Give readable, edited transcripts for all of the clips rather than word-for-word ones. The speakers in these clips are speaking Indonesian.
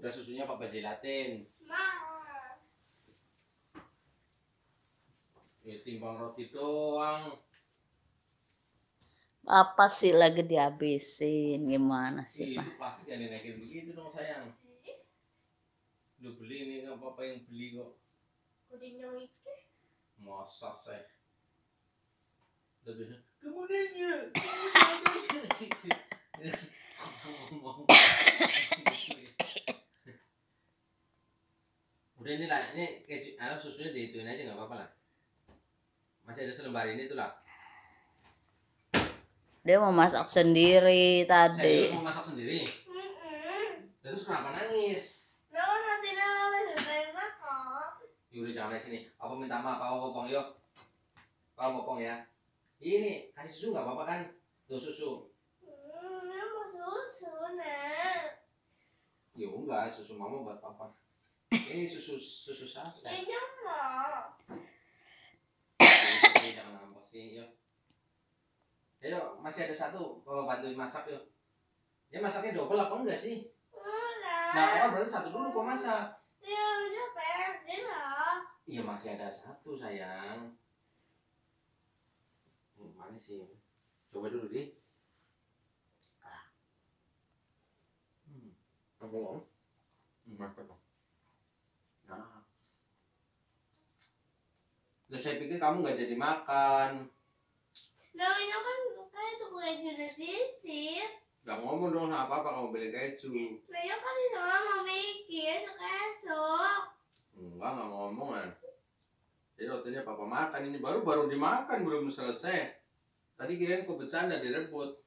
Udah susunya papa jelatin. Ya timbang roti doang. Apa sih lagi dihabisin, gimana sih Itu Pak? plastik yang dinaikin begitu dong sayang. Lu beli ini nggak papa yang beli kok. Masa saya. Lebih. Kamu nanya. Udah ini lah, ini keju, anak susunya dihituin aja nggak apa-apa lah. Masih ada selembar ini tuh lah. Dia mau masak sendiri tadi. Serius mau masak sendiri? Terus kenapa nangis? Yaudah jangan dari sini. Apa minta maaf, apa popong yuk. Apa popong ya? Ini kasih susu nggak apa-apa kan? Tuh susu. Ya enggak, susu mama buat papa. Ini susu saset. Jangan ngambek sih, yuk. Ayo, masih ada satu, bawa bantuin masak yuk. Ya masaknya double apa enggak sih? Nah, berarti satu dulu kok masak. Iya masih ada satu sayang. Mana sih? Coba dulu di. Kamu mau? Nah. Terus saya pikir kamu nggak jadi makan. Nah, ini kan kayak tuh keju udah disit. Gak ngomong dong apa-apa kamu beli keju. Nah, ya kan di sana mau mikir esok. Enggak ngomong kan. Jadi rotinya papa makan ini baru dimakan belum selesai. Tadi kirain aku bercanda direbut.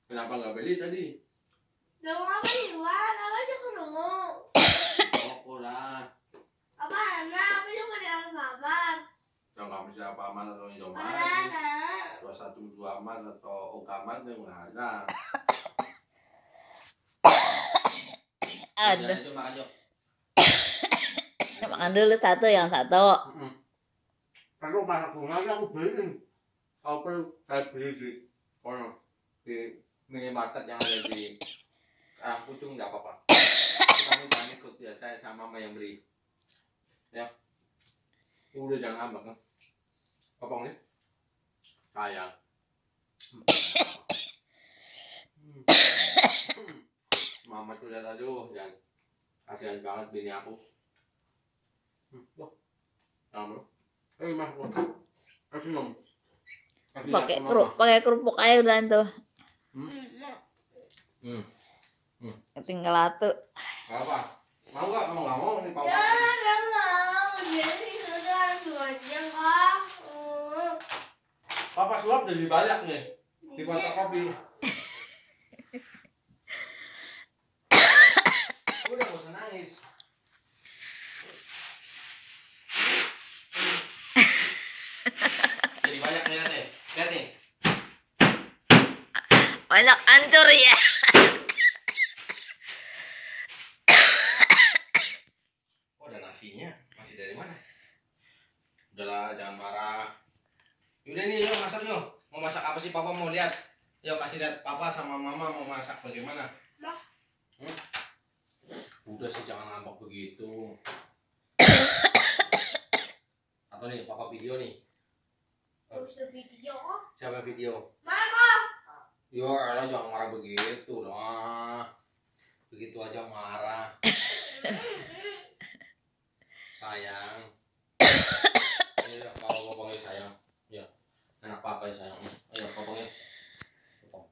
Kenapa nggak beli tadi? Dong apa di luar? Apa aja ketemu? Toko lah. Apa anak? Apa juga di Alfamart? Yang kamu siapa amat atau Indomaret? Mana? 212 amat atau Okamat yang nggak ada. Ada. Ayo makan yuk. Makan dulu satu, yang satu. Kalau masak bunga aku beli. Apa saya beli di kono di minimarket yang ada di Pucung nggak apa-apa. Kamu jangan ikut ya, saya sama mama yang beli. Ya. Udah jangan ngambek kan. Popongnya. Sayang. Mama tuh lihat aduh, jangan kasihan banget bini aku. Loh, kamu? Mas, kasih nom. Pakai kerupuk aja udah tuh. Hmm. Tinggal satu. Apa? Mau nggak? Kamu nggak mau nih papa? Ya, udah mau. Jadi sudah 2 jam kok. Papa suap udah banyak nih di fotokopi. Udah nggak usah nangis. Jadi banyak nih lihat nih, lihat nih. Banyak hancur ya. Oh, ada nasinya. Nasi dari mana? Udahlah, jangan marah. Yaudah nih, yuk masak yuk. Mau masak apa sih papa mau lihat? Yuk kasih lihat papa sama mama mau masak bagaimana. Udah sih jangan ngambek begitu. Atau nih papa video nih. Bisa video kok. Siapa video? Mama. Yo, elah jangan marah begitu dong. Begitu aja marah. Sayang. Ini kalau popongnya sayang. Ya. Anak papa ya sayang. Ayo popongnya. Popong.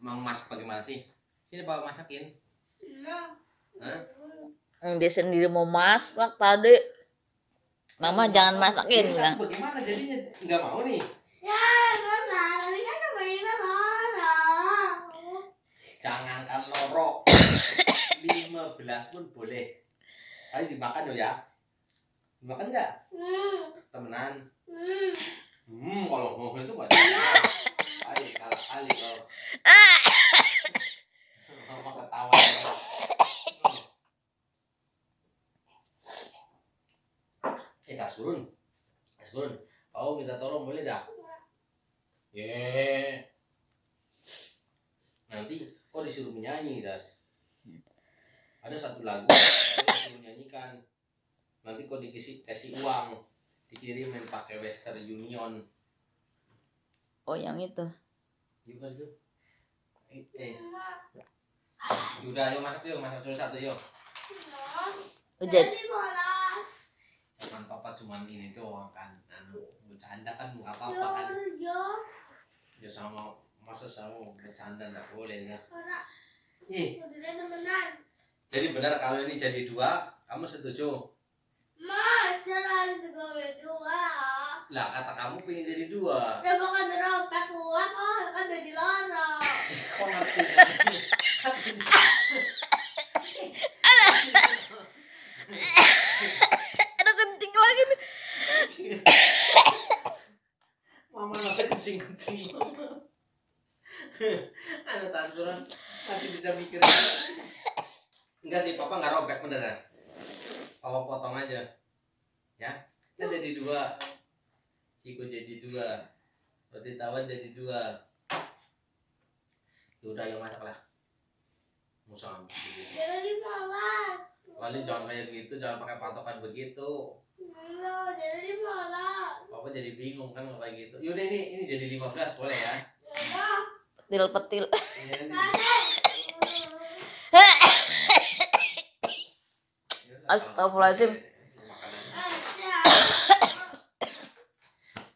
Mau masak bagaimana sih? Sini papa masakin. Hah? Dia sendiri mau masak tadi. Mama jangan masakin bilang. Bagaimana jadinya? Enggak mau nih. Ya, benar. Tapi kan sebenarnya lorong. Jangankan lorok. 15 pun boleh. Ayo dimakan ya. Dimakan enggak? Temenan. Kalau mau itu buat ayo kalah kali kalau. Mama ketawa. Kasurun. Kasurun. Kau minta tolong boleh dah? Nanti kok disuruh menyanyi, Das? Ada satu lagu kau suruh nyanyikan. Nanti kau kasih uang, dikirimin pakai Western Union. Oh yang itu. Juga itu. Udah yuk masak dulu satu yuk. Udah. Jadi malas. Kan papa cuman ini doang kan, bercanda kan bukan apa-apa kan. Ya sama masa sama bercanda nggak boleh ya. Karena Ih, udah temenan. jadi benar kalau ini jadi 2, kamu setuju? Mas, jangan segala dua. Lah kata kamu pengen jadi 2. Udah makan teropek kuat, oh kan udah dilarang. Kok ngerti? Ada kencing lagi nih. Mama ngapain kencing-kencing? Ada Tasguran masih bisa mikir. Enggak sih, papa nggak robek beneran. Papa potong aja, ya. Kan jadi 2. Ciko jadi 2. Roti tawar jadi 2. Yaudah, yang masak lah. Musa gitu. Jadi malas. Lalu jangan kayak gitu, jangan pakai patokan begitu. Enggak, jadi malas. Papa jadi bingung kan kalau kayak gitu. Yaudah ini jadi 15 boleh ya? Enggak. Petil-petil. Ini. Astagfirullahaladzim.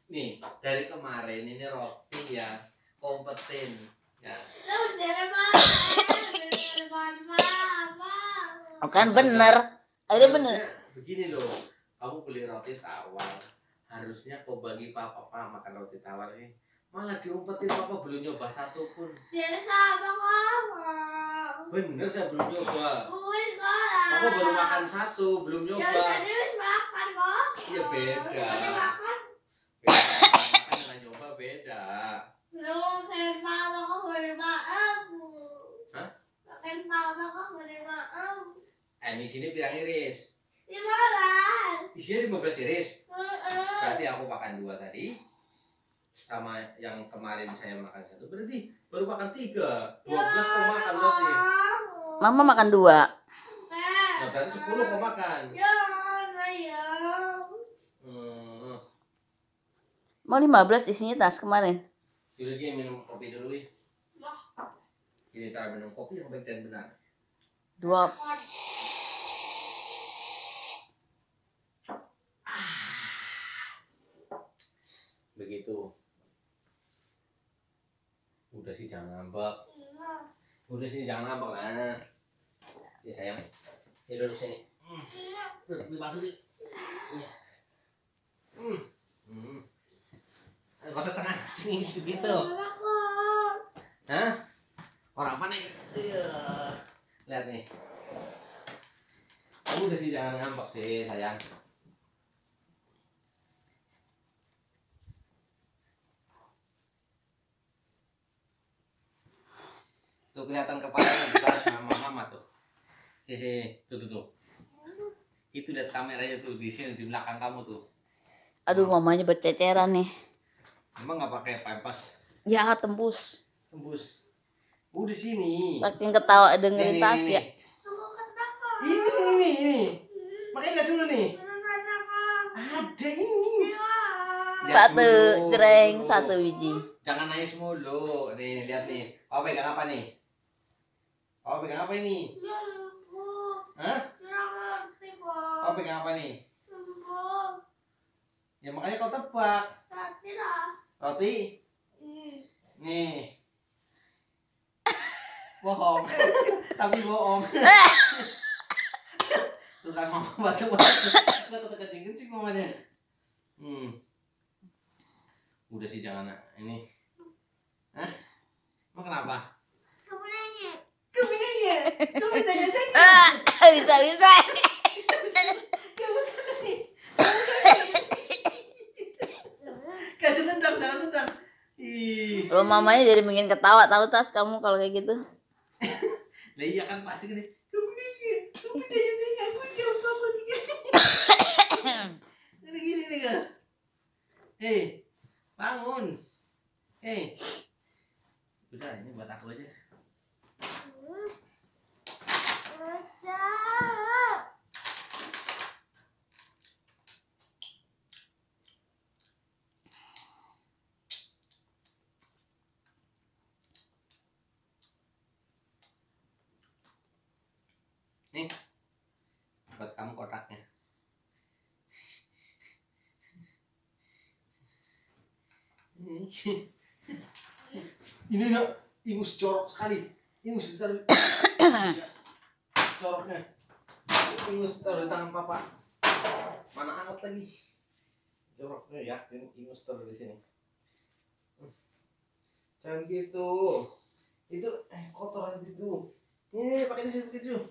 Nih, dari kemarin ini roti ya kompeten ya. Lu jadi malas. Kan bener. Akhirnya bener. Harusnya begini loh, kamu beli roti tawar, harusnya kau bagi papa makan roti tawar ini. Malah diumpetin, papa belum nyoba satu pun. Jadi sama kamu. Bener, saya belum nyoba. Kuis kok. Papa baru makan 1, belum Ya nyoba. tadi habis makan kok. Iya beda. Tadi makan. Beda, makan dengan nyoba beda. Lu makan mama kok gak ada maaf. Hah? Makan mama kok gak ada maaf. Di sini bilang iris. Ya malas. Di sini 15 iris. Heeh. Berarti aku makan 2 tadi. Sama yang kemarin saya makan 1. Berarti baru makan 3. 12 kau makan berarti. Mama makan 2. Ya berarti 10 kau makan. Ya, sayang. Mau 15 isinya tas kemarin. Yaudah dia minum kopi dulu ya. Ini cara minum kopi yang baik dan benar. 2. Begitu. Udah sih jangan ngambek. Udah sih jangan ngambek lah. Ya sayang. Sini duduk sini. Duduk di bangku sini. Iya. Gak usah setengah segitu. Hah? Orang apa nih? Iya. Lihat nih. Kamu udah sih jangan ngambek sih sayang. Tuh kelihatan kepalanya besar sama mama tuh. Sini, tuh. Itu lihat kameranya tuh di sini di belakang kamu tuh. Aduh, mamanya berceceran nih. Emang nggak pakai pampas? Ya, tembus. Tembus. Di sini. Saking ketawa dengerin tas ya. Ini. Makanya nggak dulu nih. Ada ini. Lihat 1 dulu. jreng, 1 biji. Jangan nangis mulu. Nih, lihat nih. Papa pegang apa nih? Papa pegang apa ini? Hah? Papa pegang apa nih? Ya makanya kau tebak. Roti? Nih. Bohong. Tapi bohong. Tuh kan mama batu-batu. Kata kencing-kencing mamanya. Udah sih jangan ini. Hah? Emang kenapa? Kamu nanya. Kamu tanya-tanya. Bisa. Kamu tanya. Jangan nendang. Ih. Kalau mamanya jadi bikin ketawa tahu tas kamu kalau kayak gitu. Lah iya kan pasti gini. Kamu tanya-tanya aku jawab apa gini nih kan. Hei, bangun. Hei. Udah ini buat aku aja. Nih, buat kamu kotaknya. Ini nak, ingus jorok sekali. Ingus taruh joroknya. Ingus taruh di tangan papa. Mana anget lagi? Joroknya yakin ingus taruh di sini. Jangan gitu. Itu kotoran itu. Ini pakai tisu, pakai tisu.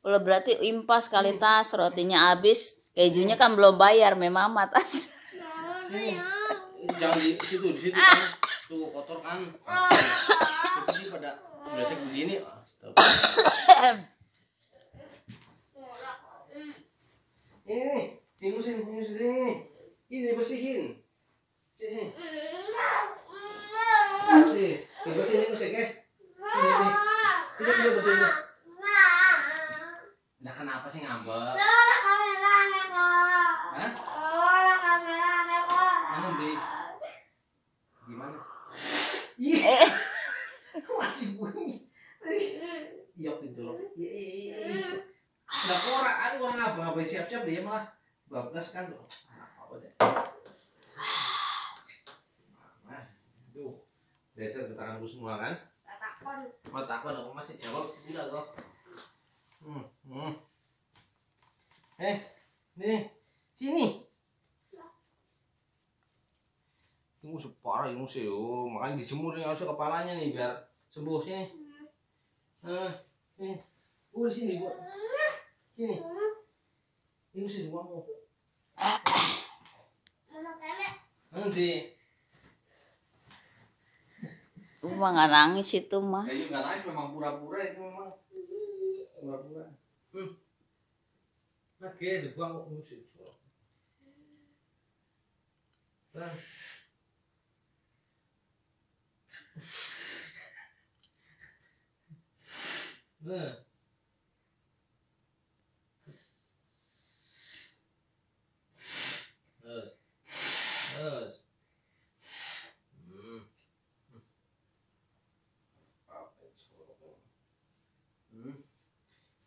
Kalau berarti impas kali Tas, rotinya habis, kejunya kan belum bayar memang tas. Sini. Jangan di situ kan. Tuh kotor kan. Itu sih pada beresek begini. Ini, ingusin ini. Ini bersihin. Sini. Bersih. Bersihin ingus ya, Ini. Tidak bisa bersihin. Nah, kenapa sih ngambek? Hah? Mana, gimana? Iya. Masih bunyi. Yok itu loh. Udah orang apa siap-siap dia malah bablas kan loh. Apa deh. Nah, tuh. Dasar ke tanganku semua kan? Mau takon aku masih jawab udah kok. Nih, sini. Ini separah ini sih, makanya dijemur nih harusnya kepalanya nih biar sembuh sini. Nih, di sini bu, sini. Ini sih kamu. Nanti. Mah nggak nangis itu mah. Ya nggak nangis, memang pura-pura itu memang. Pura-pura. Oke, dibuang kok musik. Nah. Nah.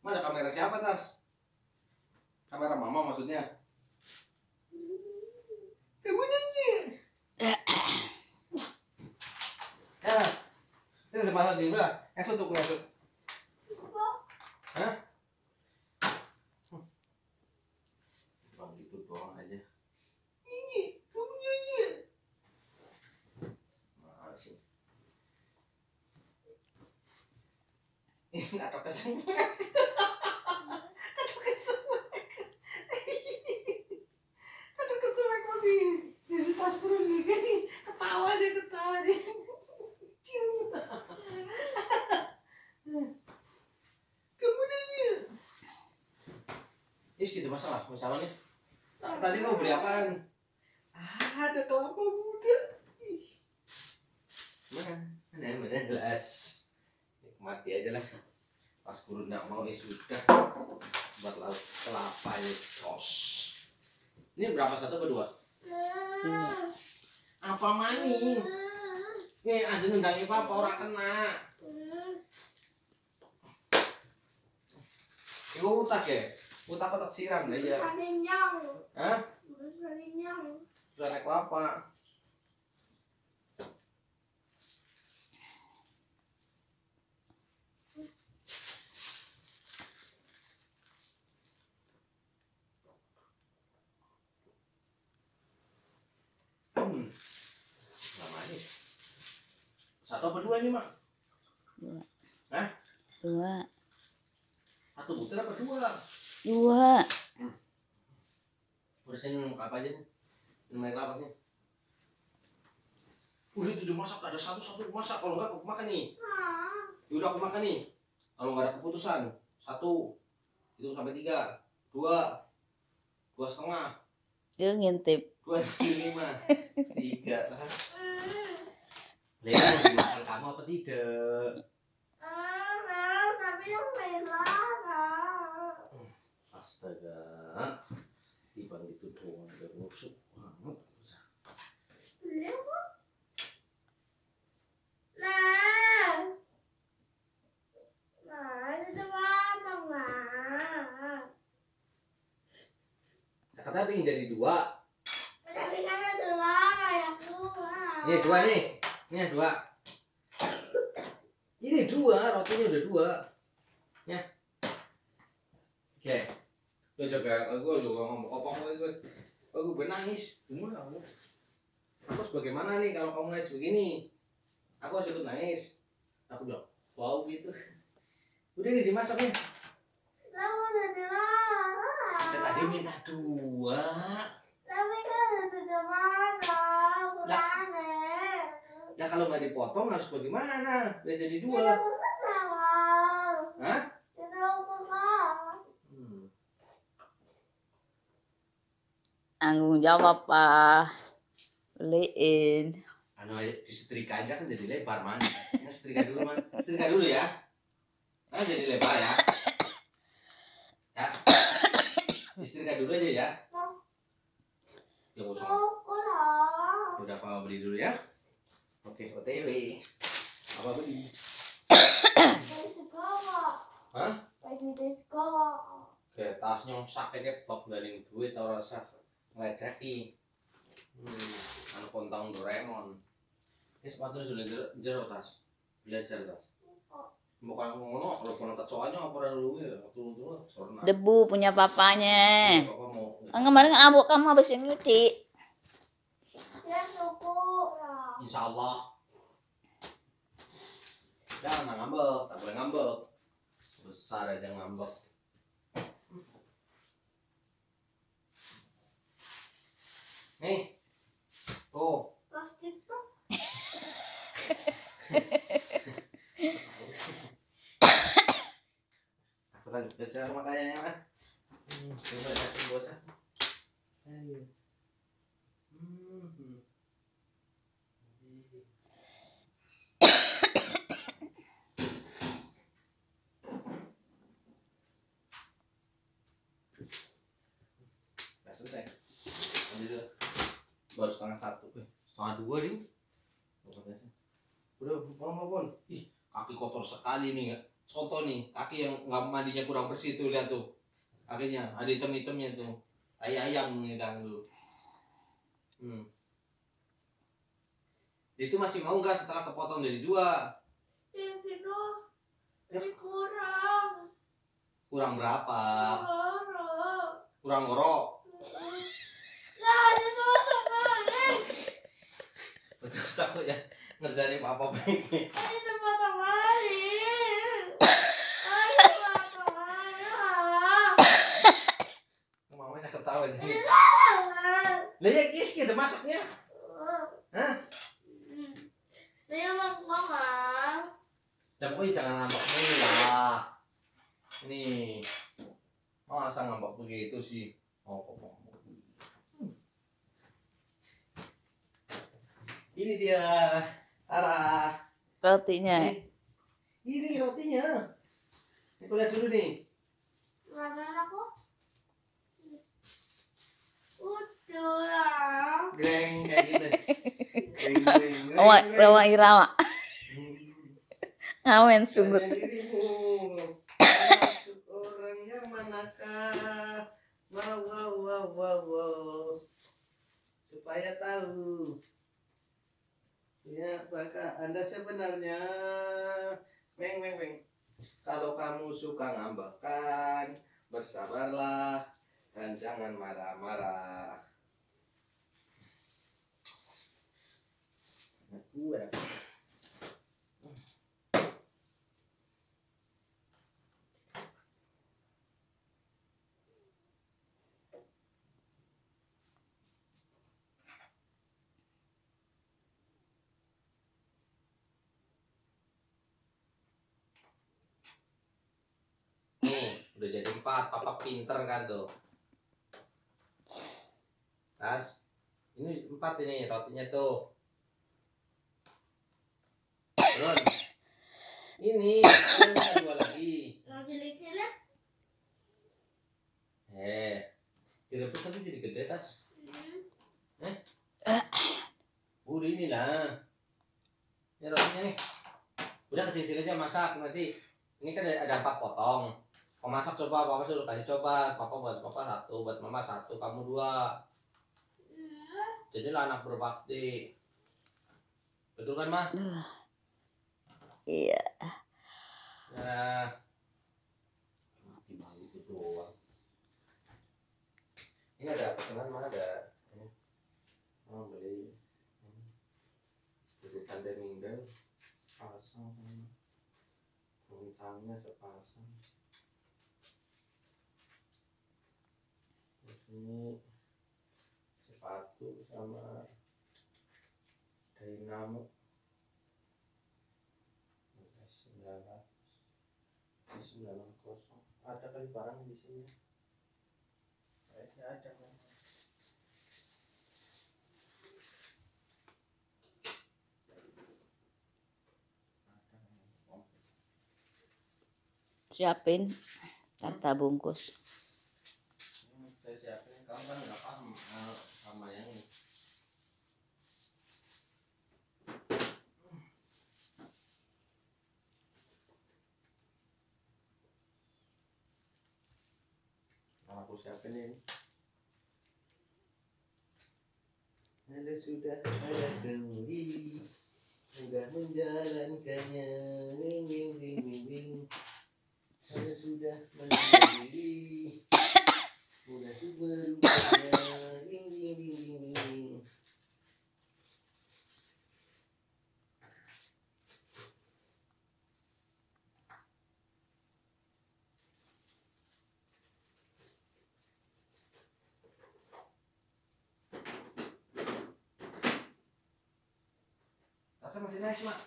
Mana kamera siapa, Tas? Kamera mama maksudnya? Bunyinya. Ini masalah di mana? Esok tuh esok. Hah? Bang gitu doang aja. Ini, kamu nyanyi. Masih. Ini ada kesembuhan. Ada kesembuhan. Ada kesembuhan lagi. Jadi tas turun nih. Ketawa deh. Kamu nanya. Gitu masalahnya. Nah, tadi kamu beli apaan? Ada kelapa muda. Mana gelas. Nikmati aja lah. Pas guru nggak mau sudah buat lauk kelapa ya sos. Ini berapa, satu atau dua? Apa maning? Nih aja nendangin papa orang kena. Ibu utak ya? Utak kotak siram aja. Hah? Udah naik apa? Satu apa dua ini, Mak? Dua. Hah? Dua. Satu butir apa dua? Dua. Udah sini minum apa aja nih? Minum air kelapa nih. Udah itu masak, ada satu masak. Kalau enggak aku makan nih. Yaudah aku makan nih. Kalau enggak ada keputusan, 1, itu sampai 3, 2, 2,5. Dia ngintip. 2,5, 3 lah. Lena mau dimakan kamu apa tidak? Tapi yang merah. Astaga, dibang itu doang udah busuk banget. Nah, itu apa? nih jadi 2. Tapi kan ada lah kayak dua. Ini 2 nih. Ini 2. Ini 2, rotinya udah 2. Ya. Oke. Gue juga ngomong apa aku bernangis. Gimana kamu? Aku harus bagaimana nih kalau kamu nangis begini? Aku harus ikut nangis. Aku bilang, wow gitu. Udah nih dimasaknya. Kamu udah dilarang. Ya, tadi minta 2. Tapi kan udah mana? Aku Lah. aneh. Ya kalau nggak dipotong harus bagaimana? Udah jadi 2. Tidak mau. Hah? Tidak mau. Tanggung jawab Pak. Beliin. Anu aja disetrika aja kan jadi lebar man. Nah, setrika dulu man. Setrika dulu ya. Nah jadi lebar ya. Ya. Disetrika dulu aja ya. Ya usah. Kurang. Udah Papa beli dulu ya. Oke, OTW. Apa beli? Hah? Baju disco. Oke, tasnya sakitnya bak dari duit tau rasa ngeledaki. Anu kontang Doraemon. Ini sepatu sudah jero tas. Belajar tas. Bukan ngono, kalau pun kecoanya apa dulu ya, turun sorna. Debu punya papanya. Papa mau. Kan kemarin abuk kamu habis nyuci. Ya cukup. Insya Allah. Jangan ngambek, tak boleh ngambek. Besar aja ngambek. Nih, tuh. Plastik tuh. Aku lanjut baca makanya kan. Coba lihat bocah. Ayo. Udah selesai. Lanjut. Baru 1:30. 1:30 nih. Udah pon. Ih, kaki kotor sekali nih. Contoh nih, kaki yang nggak mandinya kurang bersih tuh, lihat tuh. Kakinya ada hitam-hitamnya tuh. Ayam nih dulu. Itu masih mau nggak setelah kepotong jadi 2? Ya gitu. Ini kurang. Kurang berapa? Kurang. Kurang ngorok. Ya, itu teman. Susah kok ya ngerjain apa-apa ini. Ini tempat kemarin. Ayo tempat kemarin. Mamanya ketawa jadi. Jangan. Lah ya kis kita masaknya. Hah? Dia mau ngomong. Dan pokoknya jangan ngambek mulu lah. Ini. Masa ngambek begitu sih? Oh. Ini dia. Arah. Rotinya. Ini rotinya. Aku lihat dulu nih. Mana aku? Udah. Greng kayak gitu. Greng. Rawa Irama. Ngawen sungguh. Masuk orang yang manakah? Wow. Supaya tahu. Ya, maka Anda sebenarnya weng. Kalau kamu suka ngambekan, bersabarlah dan jangan marah-marah. Nih, udah jadi 4. Papa pinter kan tuh. Mas, ini 4 ini rotinya tuh. Turun. Ini, ada 2 lagi. Mau cilik-cilik? Direbus nanti jadi gede tas. Udah inilah. Ini rotinya nih. Udah kecil-kecil aja masak nanti. Ini kan ada 4 potong. Masak coba, papa suruh kasih coba. Papa buat papa satu, buat mama satu, kamu dua. Jadilah anak berbakti. Betul kan, Ma? Iya. Ya. Gimana itu doang. Ini ada pesanan, Ma, ada. Oh, beli. Beli tanda minggu. Pasang. Misalnya sepasang. Terus ini sepatu sama dynamo 990. Ada kali barang di sini. Kayaknya ada kan. Siapin karta bungkus. Saya siapin, kamu kan nggak paham sama yang ini. Aku siapin ini. Ada sudah ada kembali, sudah menjalankannya, wing wing wing wing wing. Ada sudah mandiri, sudah berubahnya, wing wing wing wing wing. Rasa masih naik, Mak?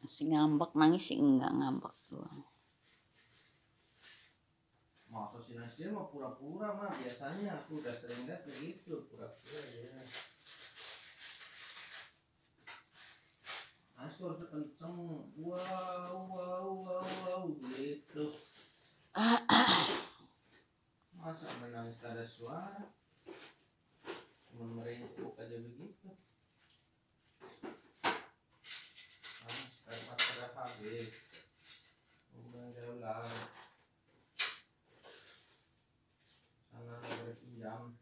Masih ngambek, nangis sih enggak ngambek doang. Masa si Nasir mah pura-pura, mah biasanya aku udah sering lihat begitu, pura-pura ya. Nasir harus kenceng, wow wow wow wow gitu. Masa menangis gak ada suara, cuma meringkuk aja begitu. Sekarang sudah habis, udah jauh lah. Sana berpinjam.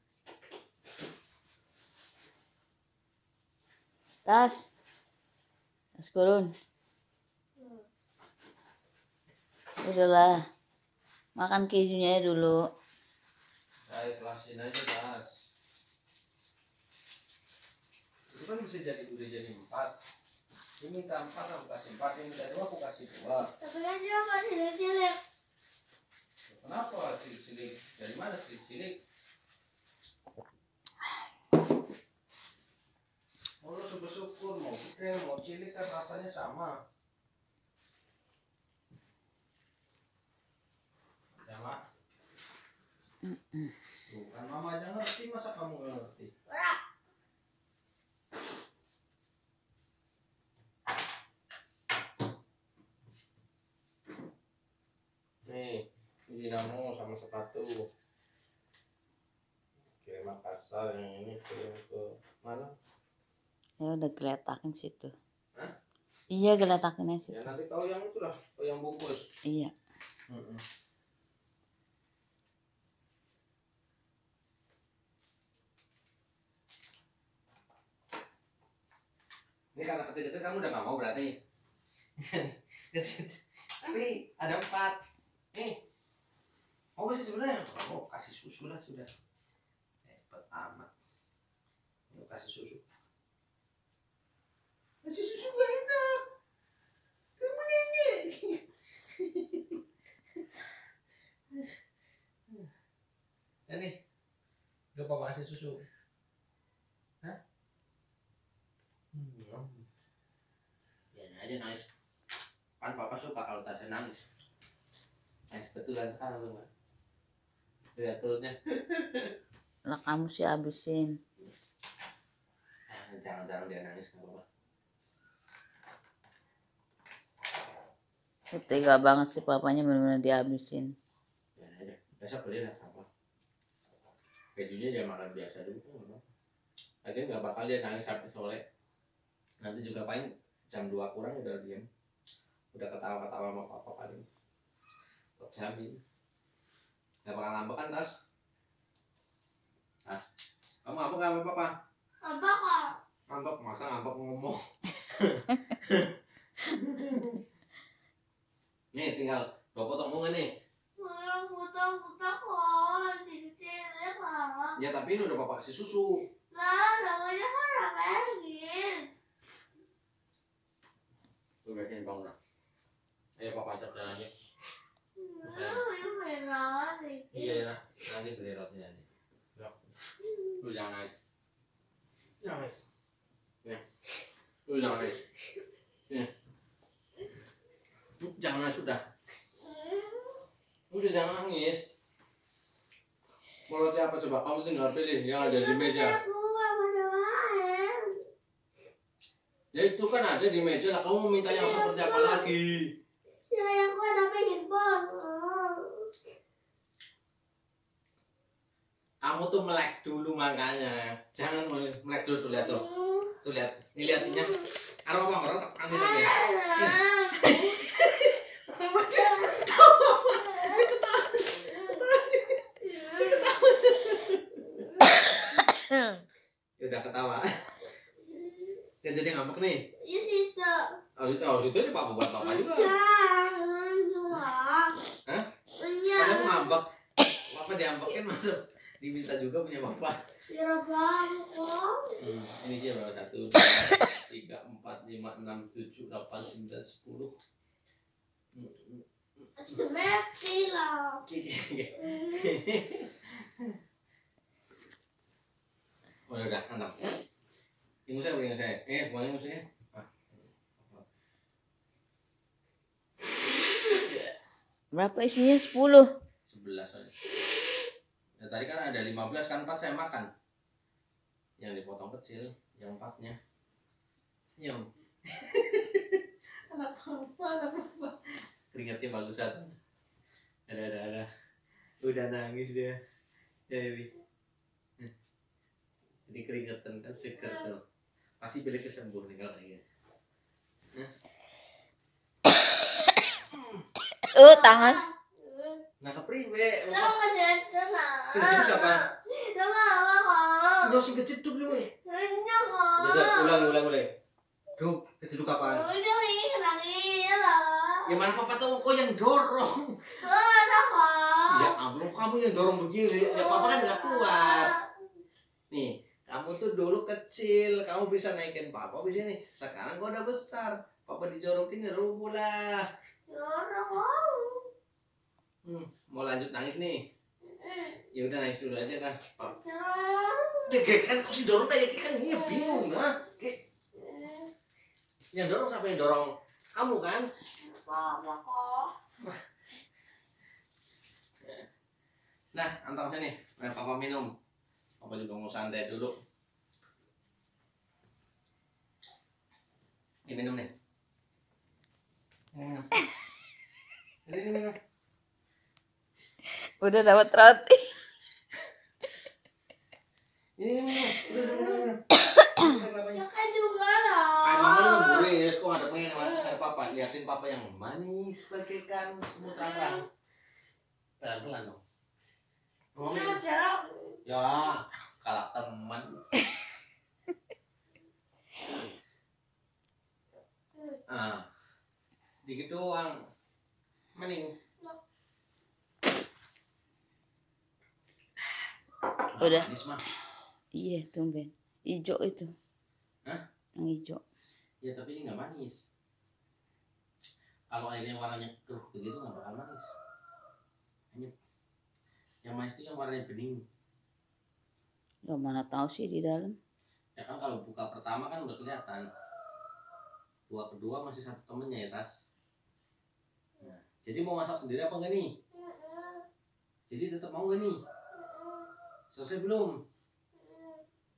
Tas turun. Udahlah, makan kejunya dulu. Saya kelasin aja, Tas. Itu kan bisa jadi udah jadi 4. Ini minta 4, aku kasih 4. Ini minta 2, aku kasih 2. Tapi kan dia nggak cilik-cilik. Kenapa cilik-cilik? Dari mana cilik-cilik? Mau lu syukur-syukur, mau gede, mau cilik kan rasanya sama. Ya, Mak? Tuh, kan mama aja ngerti, masa kamu gak ngerti? Nih, dinamo sama sepatu. Kirim Makassar, yang ini kirim ke mana? Ya udah geletakin situ. Hah? Iya, geletakin aja Ya situ. nanti kau yang itu lah, kau yang bungkus. Iya. Ini karena kecil-kecil kamu udah gak mau berarti. Kecil-kecil. Tapi ada 4. Nih. Mau sih sebenarnya. Oh, kasih susu lah sudah. Hebat amat. Mau kasih susu. Kasih susu gak enak. Kamu nyanyi. Ya nih. Udah papa kasih susu. Hah? Biarin aja nangis. Kan papa suka kalau Tasya nangis. Nangis betulan sekarang tuh, Mbak. Lihat perutnya. Lah kamu sih habisin. Jangan-jangan dia nangis nggak apa-apa. Tega banget sih papanya, benar-benar dihabisin. Biarin aja. Besok beli lah apa. Kejunya dia makan biasa dulu. Lagian nggak bakal dia nangis sampai sore. Nanti juga paling jam 2 kurang udah diam. Udah ketawa-ketawa sama papa paling. terjamin. Gak bakal ngambek kan Tas? Tas, kamu ngambek gak sama papa? Apa kak? Ngambek, masa ngambek ngomong. Nih tinggal 2 potong bunga nih. Orang putar-putar kok, dikit-dikit kak. Ya tapi ini udah papa kasih susu. Lah, namanya kan ramein. Tuh biarin bangun lah. Ayo papa ajak jalan aja. Ini merah dikit. Iya ya, nanti beli rotinya nih. Lu jangan nangis. Jangan nangis. Ya. Lu jangan nangis. Ya. Jangan nangis sudah. Udah jangan nangis. Mau roti apa coba? Kamu tinggal pilih yang ada di meja. Aku gak pada main. Ya itu kan ada di meja lah. Kamu mau minta yang seperti apa lagi? Ya aku ada pengen Kamu tuh melek dulu makanya. Jangan melek dulu tuh lihat tuh. Tuh lihat. Ini lihatnya. Arwah apa meretak angin aja. Udah ketawa. Gak jadi ngambek nih. Ya situ. Oh itu nih papa buat papa juga. Jangan cuma. Hah? Iya. Kamu ngambek. Papa diambekin masuk. Diminta juga punya papa. Ya bang kok. Ini sih berapa? 1, 2, 3, 4, 5, 6, 7, 8, 9, 10. Sudah mati lah. Udah, mantap. Ingus saya. Buang ingus saya. Berapa isinya? 10. 11 aja. Ya, tadi kan ada 15 kan 4 saya makan. Yang dipotong kecil, yang 4-nya. Senyum. Anak apa. Keringatnya bagusan. Ada. Udah nangis dia. Ya, Bi. Jadi keringetan kan seger tuh. Pasti beli kesembuh nih kalau kayak gini. Tangan. Nah kepriwe? Lo ngejedok nak. Sing siapa? Sama apa kak? Lo sing kejeduk lu. Banyak kak. Jasa ulang. Duk, kejeduk kapan? Udah nih kenangin lah. Ya mana papa tahu kok yang dorong. Ada kak. Ya ampun kamu yang dorong begini. Ya papa kan nggak kuat. Nih, kamu tuh dulu kecil, kamu bisa naikin papa di sini. Sekarang kau udah besar, papa dijorokin ya rubuh lah. Ada kak. Mau lanjut nangis nih? Ya udah nangis dulu aja dah. Jangan. Dek kan kau si dorong kayak kan ini bingung nah. Yang dorong siapa yang dorong? Kamu kan? Apa kok? Nah, antar sini. Nah, papa minum. Papa juga mau santai dulu. Ini minum nih. Ini minum. Udah dapat roti. Ini minum. Udah. Ya kan juga lah. Kayak mama lu ngeburin ya, kok ada pengen sama papa. Liatin papa yang manis bagaikan semut rasa. Pelan-pelan dong. Mama minum. Ya, kalah teman. Dikit doang. Mending. Udah. Manis mah. Iya, tumben. Ijo itu. Hah? Yang ijo. Ya tapi ini nggak manis. Kalau airnya warnanya keruh begitu nggak bakal manis. Hanya yang manis itu yang warnanya bening. Ya mana tahu sih di dalam. Ya kan kalau buka pertama kan udah kelihatan. Buka kedua masih satu temennya ya Tas. Nah, jadi mau masak sendiri apa enggak nih? Jadi tetap mau enggak nih? Selesai belum?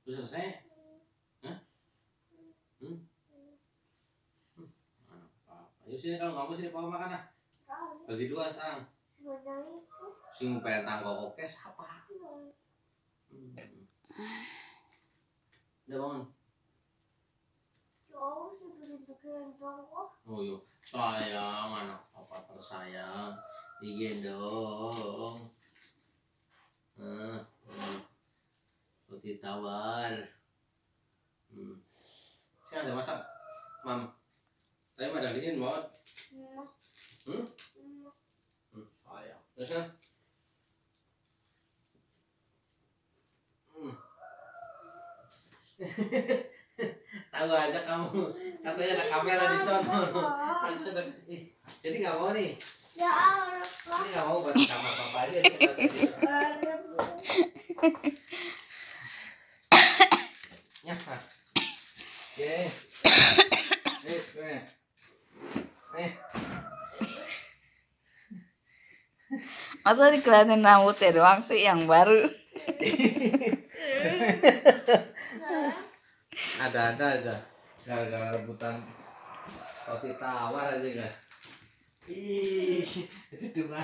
Udah selesai? Hah? Ayo sini kalau nggak mau sini papa makan lah. Bagi 2 sekarang. Sing pengen tanggo kokes apa? Udah bangun. Oh iya, sayang anak papa Kalau sayang, digendong. Roti tawar. Saya ada masak, Mam. Tapi pada dingin banget. Sayang. Terus tahu aja kamu, katanya ada kamera di sono. Jadi nggak mau nih. Ya Allah. Ini nggak mau buat kamar papa aja. Ya, Masa dikeliatin rambutnya doang sih yang baru? Ada aja. Gara-gara rebutan roti tawar aja kan. Ih, itu cuma